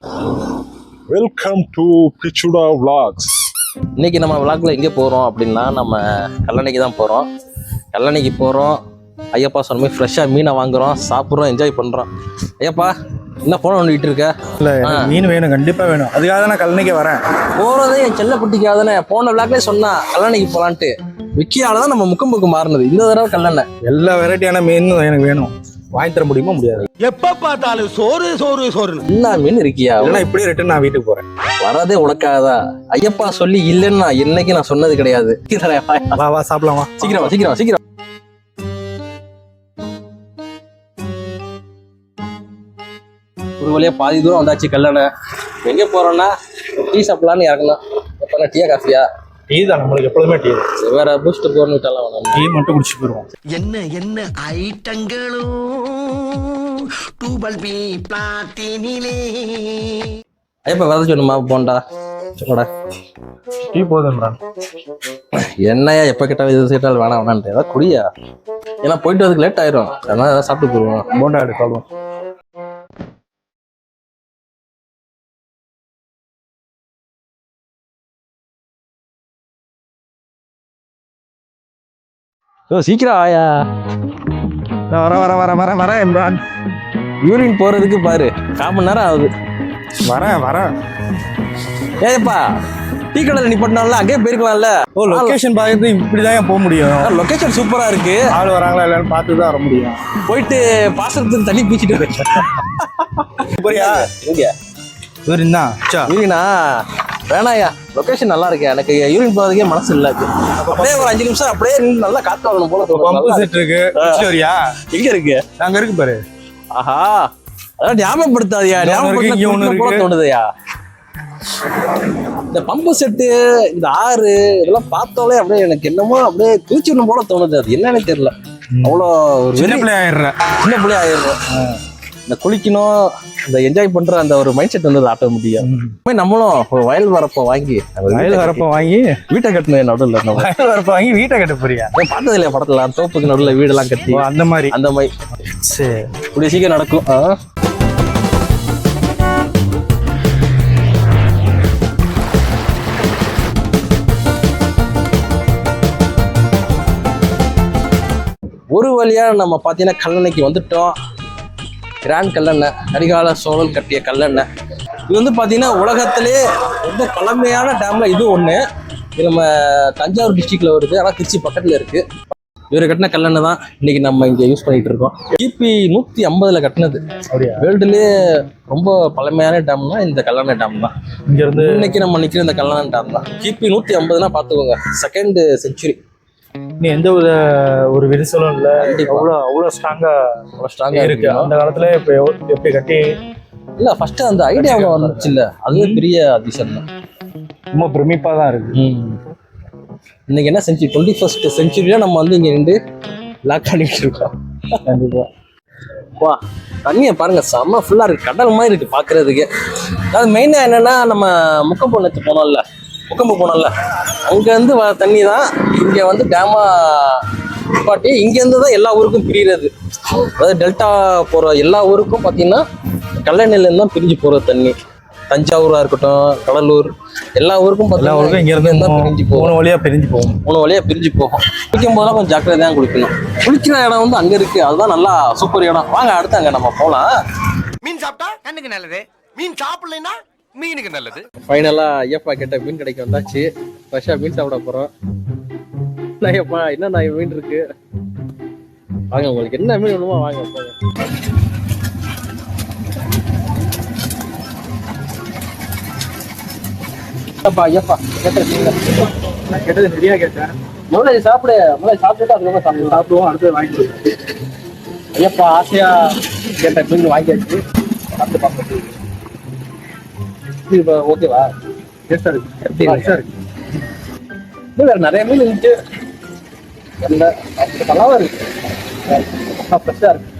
Welcome to பிச்சுடா vlogs. இன்னைக்கு நம்ம விளாக்ல எங்கே போகிறோம் அப்படின்னா நம்ம கல்லணைக்கு தான் போகிறோம். கல்லணைக்கு போகிறோம். ஐயப்பா சொன்ன மாதிரி ஃப்ரெஷ்ஷாக மீனை வாங்குறோம், சாப்பிட்றோம், என்ஜாய் பண்ணுறோம். ஐயப்பா என்ன ஃபோன் பண்ணிட்டு இருக்க? இல்லை மீன் வேணும், கண்டிப்பாக வேணும். அதுக்காக தான் நான் கல்லணைக்கு வரேன். போகிறதே என் செல்லப்பட்டிக்காக தானே. போன விளாக்லேயே சொன்னா கல்லணைக்கு போகலான்ட்டு. விக்கியால தான் நம்ம முக்கம்புக்கு மாறினது. இந்த தடவை கல்லணை. எல்லா வெரைட்டியான மீனும் எனக்கு வேணும். வாங்கி தர முடியுமா? முடியாது. எப்ப பார்த்தாலும் சோறு சோறு சோறு. என்ன மீன் இருக்கியா? இல்லைன்னா இப்படியே ரிட்டர்ன் நான் வீட்டுக்கு போறேன். வரதே உனக்காகதான். ஐயப்பா சொல்லி இல்லைன்னு நான் என்னைக்கு நான் சொன்னது கிடையாது. வா வா சாப்பிடலாம் வா. சீக்கிரம் வா, சீக்கிரம் வா, சீக்கிரம். ஒரு வழியா பாதி தூரம் வந்தாச்சு கல்லணை. எங்க போறோம்னா டீ சாப்பிடலான்னு இறங்கணும். எப்ப டீயா காஃபியா? டீ தான், நம்மளுக்கு எப்பொழுதுமே டீ தான். வேற பூஸ்ட் போர்னுட்டாலாம் வேணாம். டீ மட்டும் குடிச்சு போயிருவோம். என்ன ஐட்டங்களும் டூபல் பி பிளாட்டினிலே. ஐயப்பா வரத சொன்னுமா போண்டா சொன்னடா. டீ போதும். என்னையா எப்ப கேட்டாலும் இது கேட்டாலும் வேணாம் வேணான்ட்டு ஏதாவது குடியா. ஏன்னா போயிட்டு வரதுக்கு லேட் ஆயிரும். அதனால ஏதாவது சாப்பிட்டு போடுவோம். போண்டா எடுக்கலாம். சீக்கிரம் ஆயா. வரேன் இம்ரான். யூரின் போறதுக்கு பாரு 1/4 மணி நேரம் ஆகுது. வரேன். ஏப்பா டீ கடையில் நீ பண்ணால அங்கேயே போயிருக்கலாம்ல. ஓ, லொகேஷன் பார்த்து இப்படிதான் போக முடியும். லொகேஷன் சூப்பரா இருக்கு. ஆள் வராங்களா இல்லைன்னு பார்த்து தான் வர முடியும். போயிட்டு பாசனத்துக்கு தண்ணி பீச்சிட்டு போறியா? எங்க யூரின் தான். யூரினா வேணாயா. லொகேஷன் நல்லா இருக்கு. எனக்கு யூரின் போறதுக்கே மனசு இல்ல. அப்படியே ஒரு 5 நிமிஷம் அப்படியே நின்னு நல்லா காத்து வாங்கணும் போல தோணும். பம்பு செட் இருக்கு. வரியா? எங்க இருக்கு? நாங்க இருக்கு பாரு. ஆஹா, அதான் ஞாபகப்படுத்தாதியா. ஞாபகப்படுத்த போல தோணுதையா. இந்த பம்பு செட்டு, இந்த ஆறு இதெல்லாம் பார்த்தாலே அப்படியே எனக்கு என்னமோ அப்படியே குளிச்சிடணும் போல தோணுது. அது என்னன்னு தெரியல. அவ்வளோ ஒரு சின்ன பிள்ளை ஆயிடுறோம். இந்த குளிக்கணும், இந்த என்ஜாய் பண்ற அந்த ஒரு மைண்ட் செட் வந்து ஆட்ட முடியும். நம்மளும் ஒரு வயல் வரப்ப வாங்கி வீட்டை கட்டணும். நடுவில் வயல் வரப்ப வாங்கி வீட்டை கட்ட போறியா? பார்த்தது இல்லையா படத்துல தோப்புக்கு நடுவில் வீடெல்லாம் கட்டி அந்த மாதிரி சரி இப்படி சீக்கிரம் நடக்கும். ஒரு வழியா நம்ம பாத்தீங்கன்னா கல்லணைக்கு வந்துட்டோம். கிராண்ட் கல்லணை, கரிகால சோழன் கட்டிய கல்லணை. இது வந்து பார்த்தீங்கன்னா உலகத்திலே ரொம்ப பழமையான டேம்ல இது ஒன்று. இது நம்ம தஞ்சாவூர் டிஸ்ட்ரிக்ட்ல வருது. ஆனால் திருச்சி பக்கத்தில் இருக்கு. இவர் கட்டின கல்லணை தான் இன்னைக்கு நம்ம இங்கே யூஸ் பண்ணிட்டு இருக்கோம். கிபி 150 கட்டினது. வேர்ல்டுலேயே ரொம்ப பழமையான டேம்னா இந்த கல்லணை டேம் தான். இங்க இருந்து இன்னைக்கு நம்ம நிற்கிற இந்த கல்லணை டேம் தான். கிபி 150 பார்த்துக்கோங்க, 2nd செஞ்சுரி. நீ எந்த ஒரு விரிசலும் இல்லை. அவ்வளோ ஸ்ட்ராங்கா இருக்கு. அந்த காலத்துல இப்போ எப்படி கட்டி இல்ல ஃபர்ஸ்ட் அந்த ஐடியா வந்துச்சு இல்ல, அதுவே பெரிய அதிசயம் தான். ரொம்ப பிரமிப்பா தான் இருக்கு. இன்னைக்கு என்ன செஞ்சுரி, 21st செஞ்சுரியா நம்ம வந்து இங்க நின்று லாக் பண்ணிட்டு இருக்கோம். கண்டிப்பா. வா தண்ணியை பாருங்க, செம்ம ஃபுல்லா இருக்கு. கடல் மாதிரி இருக்கு பாக்குறதுக்கு. அதாவது மெயினா என்னன்னா, நம்ம முக்கம்பு போனோம்ல, அங்கேருந்து வர தண்ணி தான் இங்கே வந்து டேமா பாட்டி இங்கேருந்து தான் எல்லா ஊருக்கும் பிரிகிறது. அதாவது டெல்டா போகிற எல்லா ஊருக்கும் பார்த்தீங்கன்னா கல்லணையிலேருந்து தான் பிரிஞ்சு போகிற தண்ணி. தஞ்சாவூராக இருக்கட்டும், கடலூர், எல்லா ஊருக்கும் பார்த்தீங்கன்னா இங்கேருந்து தான் பிரிஞ்சு போகும். 3 வழியாக பிரிஞ்சு போகும். குளிக்கும் போதெல்லாம் கொஞ்சம் ஜாக்கிரதை தான் குளிக்கணும். குளிக்கிற இடம் வந்து அங்கே இருக்குது. அதுதான் நல்லா சூப்பர் இடம். வாங்க அடுத்து அங்கே நம்ம போகலாம். மீன் சாப்பிட்டா கண்ணுக்கு நல்லது, மீன் சாப்பிடலைன்னா மீனுக்கு நல்லது. ஃபைனலா ஐயப்பா கிட்ட மீன் கடைக்கு வந்தாச்சு. ஃப்ரெஷ்ஷா மீன் சாப்பிட போறோம். ஐயப்பா என்ன மீன் இருக்கு? வாங்க, உங்களுக்கு என்ன மீன் வேணுமோ வாங்க போங்க. ஐயப்பா கேட்டது சரியா கேட்டேன். முதல்ல சாப்பிட்டுட்டு அதுக்கப்புறம் சாப்பிடுவோம். அடுத்து வாங்கிட்டு ஐயப்பா ஆசையா கேட்ட மீன் வாங்கியாச்சு. சாப்பிட்டு பார்த்து ஓகேவா? வேற நிறைய மீன் இருந்துச்சு. நல்லாவா இருக்கு, ஃப்ரெஷ்ஷா இருக்கு.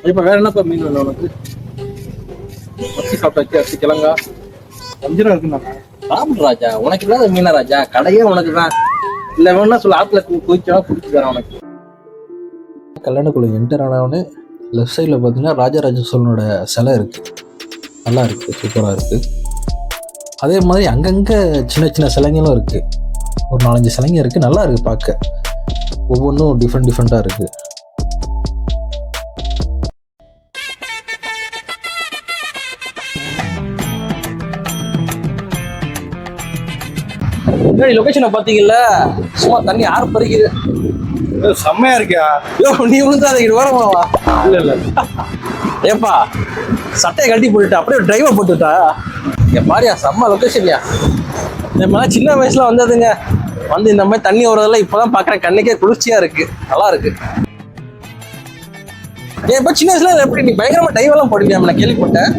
இப்ப வேற என்னப்பா மீன் வேணும் உனக்கு? சாப்பிட்டாச்சு. அரிசி கிழங்கா வஞ்சிரம் இருக்குண்ணா. சாப்பிடு ராஜா, உனக்கு இல்லாத மீனா ராஜா? கடையே உனக்கு தான். இல்ல வேணும்னா சொல்ல, ஆத்துல குளிச்சா குடிச்சு தரேன் உனக்கு. கல்லணைக்குள்ள என்டர் ஆனவொடனே லெஃப்ட் சைடில் பார்த்தீங்கன்னா ராஜராஜ சோழனோட சிலை இருக்குது. நல்லா இருக்குது, சூப்பராக இருக்குது. அதே மாதிரி அங்கங்கே சின்ன சின்ன சிலைங்களும் இருக்குது. ஒரு 4-5 சிலைங்க இருக்குது. நல்லா இருக்குது பார்க்க. ஒவ்வொன்றும் டிஃப்ரெண்ட்டாக இருக்குது. முன்னாடி லொகேஷனை பார்த்தீங்கல்ல, சும்மா தண்ணி ஆறு பறிக்குது. செம்மையா இருக்கியா? யோ நீ வந்து அதை வரமாவா? இல்லை ஏப்பா சட்டையை கழட்டி போட்டுட்டா, அப்படியே டிரைவர் போட்டுட்டா. என் பாரியா செம்ம லொக்கேஷன்யா. என் மேலே சின்ன வயசுல வந்ததுங்க. வந்து இந்த மாதிரி தண்ணி வரதெல்லாம் இப்போதான் பார்க்குறேன். கண்ணுக்கே குளிர்ச்சியா இருக்கு, நல்லா இருக்கு. ஏன் இப்போ சின்ன வயசுல எப்படி நீ பயங்கரமா டைவெல்லாம் போடுவியா? நான் கேள்விப்பட்டேன்.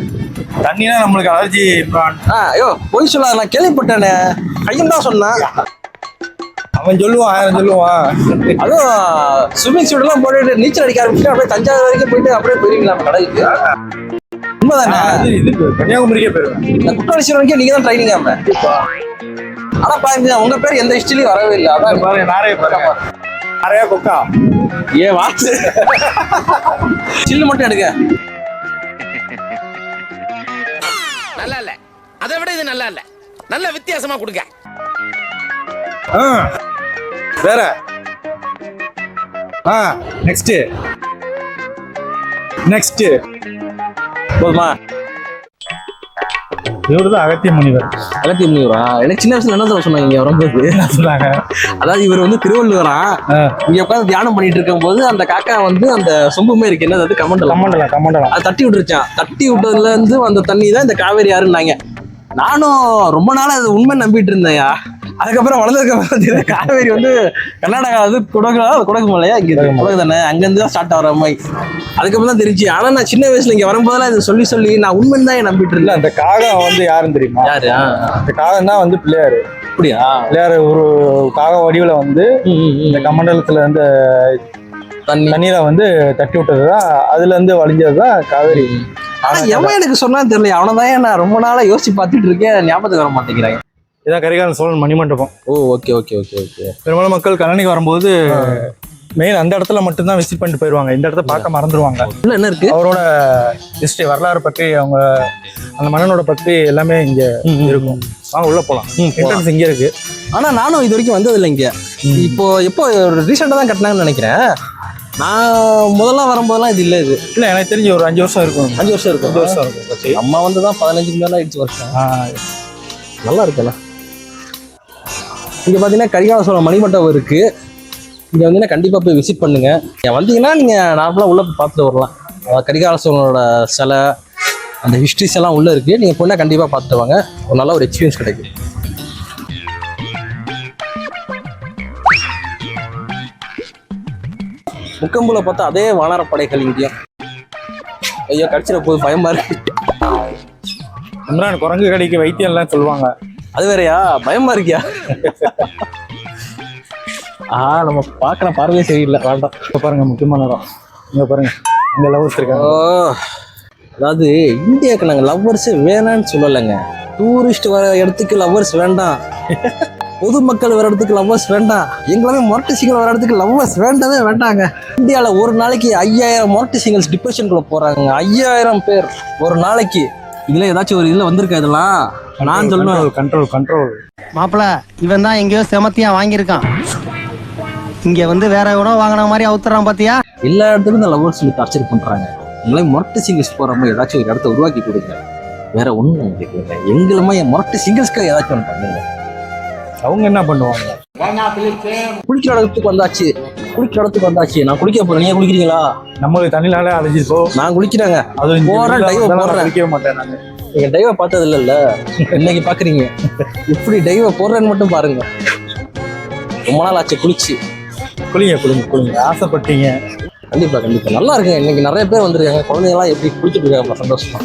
தண்ணினா நம்மளுக்கு அலர்ஜி. ஐயோ பொய் சொல்லாத, நான் கேள்விப்பட்டேனே. கையும் தான் சொன்னான். அவன் சொல்லுவான், 1000 சொல்லுவான். அதுவும் ஸ்விம்மிங் சூட் எல்லாம் போட்டுட்டு நீச்சல் அடிக்க ஆரம்பிச்சுட்டு அப்படியே தஞ்சாவூர் வரைக்கும் போயிட்டு அப்படியே போயிருவீங்களா கடலுக்கு? உண்மைதானே? கன்னியாகுமரிக்கே போயிருவேன். இந்த குற்றாலீஸ்வரர் வரைக்கும் நீங்க தான் ட்ரைனிங் ஆம. ஆனா பாருங்க, உங்க பேர் எந்த ஹிஸ்டரியும் வரவே இல்லை. அதான் பாருங்க, நிறைய கொக்கா. ஏன் வாட்ஸ் சில்லு மட்டும் எடுக்க. நல்லா இல்ல, அதை விட இது நல்லா இல்ல. நல்ல வித்தியாசமா கொடுங்க. வேற நெக்ஸ்ட் போதுமா? இவருதான் அகத்திய முனிவர். அகத்திய முனிவரா? எனக்கு சின்ன வயசுல என்ன சொன்னாங்க இங்க வரும்போது சொன்னாங்க. அதாவது இவர் வந்து திருவள்ளுவரா இங்க உட்காந்து தியானம் பண்ணிட்டு இருக்கும் போது அந்த காக்கா வந்து அந்த சொம்புமே இருக்கு, என்னது கமண்டலம், அது தட்டி விட்டுருச்சான். தட்டி விட்டதுல இருந்து அந்த தண்ணி தான் இந்த காவேரி ஆறுன்னாங்க. நானும் ரொம்ப நாள் அது உண்மை நம்பிட்டு இருந்தேன்யா. அதுக்கப்புறம் வளர்ந்ததுக்கு அப்புறம் காவேரி வந்து கர்நாடகா வந்து குடகு மலையா, இங்க குடகு தானே, அங்கேருந்து தான் ஸ்டார்ட் ஆகிற மாதிரி. அதுக்கப்புறம் தான் தெரிஞ்சு. ஆனா நான் சின்ன வயசுல இங்க வரும்போதெல்லாம் இதை சொல்லி நான் உண்மைன்னு தான் நம்பிட்டு இருந்தேன். அந்த காகம் வந்து யாருன்னு தெரியுமா? யாரு? அந்த காகம் தான் வந்து பிள்ளையாரு. அப்படியா? பிள்ளையாரு ஒரு காக வடிவுல வந்து இந்த கமண்டலத்துல இருந்து தண்ணீரை வந்து தட்டி விட்டதுதான், அதுல இருந்து வழிஞ்சதுதான் காவேரி. ஆனா எவன் எனக்கு சொன்னான்னு தெரியல. அவனதான் நான் ரொம்ப நாளா யோசிச்சு பார்த்துட்டு இருக்கேன், ஞாபகத்துக்கு வர மாட்டேங்கிறாங்க. இதான் கரிகாலன் சோழன் மணிமண்டபம். ஓ ஓகே. பெரும்பாலும் மக்கள் கல்லணைக்கு வரும்போது மெயின் அந்த இடத்துல மட்டும்தான் விசிட் பண்ணிட்டு போயிடுவாங்க. இந்த இடத்த பார்க்க மறந்துடுவாங்க. என்ன இருக்கு? அவரோட ஹிஸ்டரி, வரலாறு பற்றி, அவங்க அந்த மன்னனோட பற்றி எல்லாமே இங்க இருக்கும். வாங்க உள்ள போலாம். என்ட்ரன்ஸ் இங்க இருக்கு. ஆனா நானும் இது வரைக்கும் வந்தது இல்லை இங்க. இப்போ ரீசெண்டா தான் கட்டினாங்கன்னு நினைக்கிறேன். நான் முதல்ல வரும்போதெல்லாம் இது இல்லை. இது இல்லை, எனக்கு தெரிஞ்சு ஒரு 5 வருஷம் இருக்கும். 5 வருஷம் இருக்கும். அம்மா வந்து தான் 15 மேலே ஆயிடுச்சு வருஷம். நல்லா இருக்குல்ல. இங்கே பார்த்தீங்கன்னா கரிகால சோழன் மணிமண்டபம் இருக்கு. இங்கே வந்தீங்கன்னா கண்டிப்பாக போய் விசிட் பண்ணுங்க. வந்தீங்கன்னா நீங்கள் நார்மலாக உள்ள போய் பார்த்துட்டு வரலாம். கரிகால சோழனோட சிலை, அந்த ஹிஸ்ட்ரிஸ் எல்லாம் உள்ள இருக்கு. நீங்கள் போனால் கண்டிப்பாக பார்த்துட்டு வாங்க. ஒரு நல்ல ஒரு எக்ஸ்பீரியன்ஸ் கிடைக்கும். முக்கம்புல பார்த்தா அதே வானரப்படைகள் இங்கேயும். ஐயோ கடிச்சிட போது பயமா இருக்கு. இம்ரான் குரங்கு கடைக்கு வைத்தியம் எல்லாம் சொல்லுவாங்க. அது வேறையா? பயமா இருக்கியா? நம்ம பார்க்குற பார்வையே சரியில்லை, வேண்டாம். இப்போ பாருங்க, முக்கியமான இடம் இங்கே பாருங்க. இங்கே லவ்வர்ஸ் இருக்காங்க. அதாவது இந்தியாவுக்கு நாங்கள் லவ்வர்ஸ் வேணான்னு சொல்லலைங்க. டூரிஸ்ட் வர இடத்துக்கு லவ்வர்ஸ் வேண்டாம், பொதுமக்கள் வர இடத்துக்கு லவ்வர்ஸ் வேண்டாம், எங்களாமே மொரட்டு சிங்கிள் வர இடத்துக்கு லவ்வர்ஸ் வேண்டவே வேண்டாங்க. இந்தியாவில் ஒரு நாளைக்கு 5000 மொரட்டு சிங்கிள்ஸ் டிப்ரெஷனுக்குள்ள போறாங்க. 5000 பேர் ஒரு நாளைக்கு. இதுல ஏதாச்சும் ஒரு இதுல வந்திருக்கா? இதெல்லாம் நான் சொல்லுவேன். கண்ட்ரோல் மாப்பிள, இவன் தான் எங்கேயோ செமத்தியா வாங்கியிருக்கான். இங்க வந்து வேற எவனோ வாங்கின மாதிரி அவுத்துறான் பாத்தியா? எல்லா இடத்துக்கும் இந்த லவ்வர்ஸ் டார்ச்சர் பண்றாங்க. உங்களே மொரட்டு சிங்கிள்ஸ் போற மாதிரி ஏதாச்சும் ஒரு இடத்த உருவாக்கி கொடுங்க. வேற ஒண்ணும் கேட்கல. எங்களுமே என் மொரட்டு சிங்கிள்ஸ்க்கு ஏதாச்சும் ஒன்று பண்ணுங்க. அவங்க என்ன பண்ணுவாங்க? குளிக்கிற இடத்துக்கு வந்தாச்சு. நான் குளிக்க போறேன், நீங்க குளிக்கிறீங்களா? நம்மளுக்கு தண்ணினாலே அழைச்சிப்போ. நான் குளிக்கிறாங்க. அது போறேன், டைவ் போடுறேன். குளிக்கவே மாட்டேன் நாங்க. நீங்க டைவ பார்த்தது இல்லைல்ல, இன்னைக்கு பாக்குறீங்க. இப்படி டைவ போடுறேன்னு மட்டும் பாருங்க. ரொம்ப நாள் ஆச்சு குளிச்சு. குளிங்க ஆசைப்பட்டீங்க. கண்டிப்பா நல்லா இருக்குங்க. இன்னைக்கு நிறைய பேர் வந்திருக்காங்க. குழந்தைங்கலாம் எப்படி குளிச்சுட்டு இருக்காங்க, சந்தோஷமா.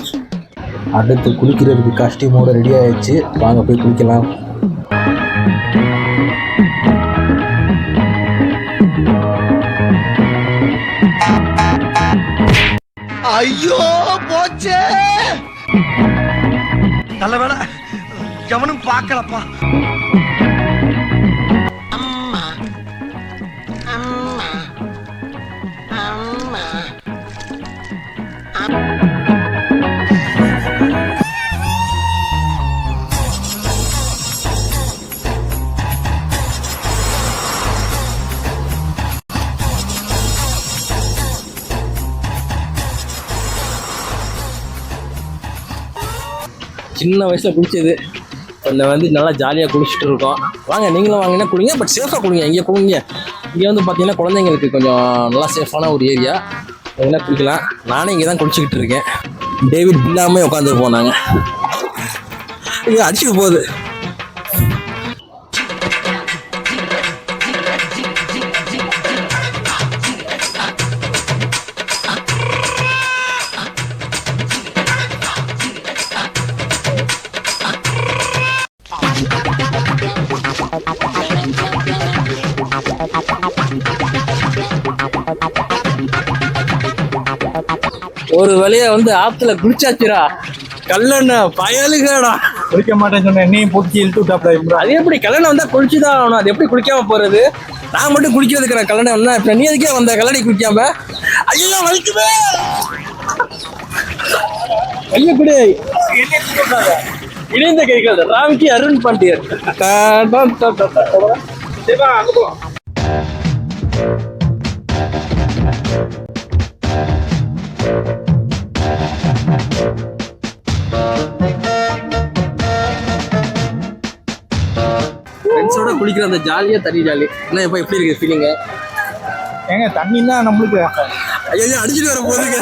அடுத்து குளிக்கிறதுக்கு காஸ்டியூமோட ரெடி ஆயிடுச்சு. வாங்க போய் குளிக்கலாம். ஐயோ போச்சே, நல்ல வேளை எவனும் பார்க்கலப்பா. சின்ன வயசில் குளிச்சது. இப்போ வந்து நல்லா ஜாலியாக குளிச்சுட்டு இருக்கோம். வாங்க நீங்களும் வாங்கினா குளிங்க, பட் சேஃபாக குளிங்க. இங்கே குளிங்க. இங்கே வந்து பார்த்தீங்கன்னா குழந்தைங்களுக்கு கொஞ்சம் நல்லா சேஃபான ஒரு ஏரியா. என்ன குளிக்கலாம். நானே இங்கே தான் குளிச்சுக்கிட்டு இருக்கேன். டேவிட் இல்லாமல் உட்காந்துருப்போம் நாங்கள். இங்கே அடிச்சுட்டு போகுது. ஒரு வழியா வந்து ஆத்துல குளிச்சாச்சுரா. கல்லண்ண பயலுகடா. குளிக்க மாட்டேன்னு சொன்ன என்னையும் போட்டு இழுத்து விட்டாப்ல. அது எப்படி கல்லணை வந்தா குளிச்சுதான் ஆகணும். அது எப்படி குளிக்காம போறது? நான் மட்டும் குளிக்கிறதுக்கு நான் கல்லணை வந்தா இப்ப நீ எதுக்கே வந்த கல்லணை குளிக்காம? ஐயோ வலிக்குமே. ஐயோ குடி இணைந்த கைகள் ராம்கி அருண் பாண்டியர். ஃப்ரெண்ட்ஸோட குளிக்கிற அந்த ஜாலியா தண்ணி ஜாலி. என்ன இப்ப எப்படி இருக்கு ஃபீலிங்க? ஏங்க தண்ணி தான் நம்மளுக்கு. ஐயோ அடிச்சுட்டு வர போதுங்க.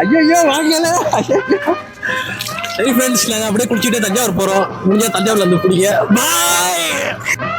ஐயோ வாங்கல. சரி ஃப்ரெண்ட்ஸ், நாங்கள் அப்படியே குளிச்சுட்டு தஞ்சாவூர் போகிறோம். முடிஞ்சா தஞ்சாவூர்ல இருந்து பிடிங்க. பாய்.